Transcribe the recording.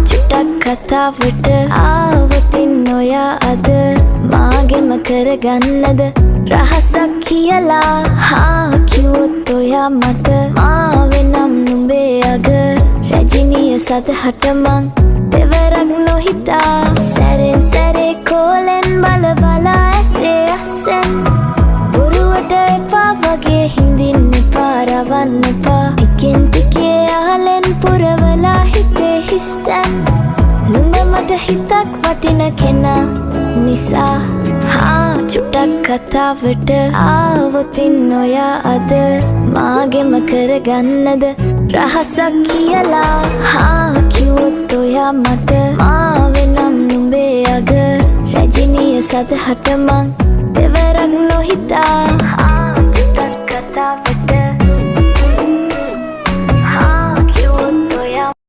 චුට්ටක් කතාවට ආවතින් ඔයා අද මාගෙම කරගන්නද රහසක් කියලා කිව්වොත් ඔයා මට මාවෙනම් නුඹේ අග රැජිනිය සදහට මං දෙවරක් නොහිතා සැරෙන් සැරේ කෝලෙන් බල බලා ඇසේ අස්සෙන් බොරුවට එපා වගේ හිඳින්න එපා රවන්න එපා ටිකෙන් ටිකේ ආලෙන් පුරවලා හිතේ හිස්තැන් නුඹ මට හිතක් වටින කෙනා නිසා චුට්ටක් කතාවට ආවොතින් ඔයා අද මාගෙම කරගන්නද රහසක් කියලා කිව්වොත් ඔයා මට මාවෙනම් නුඹේ අග රැජිනිය සදහට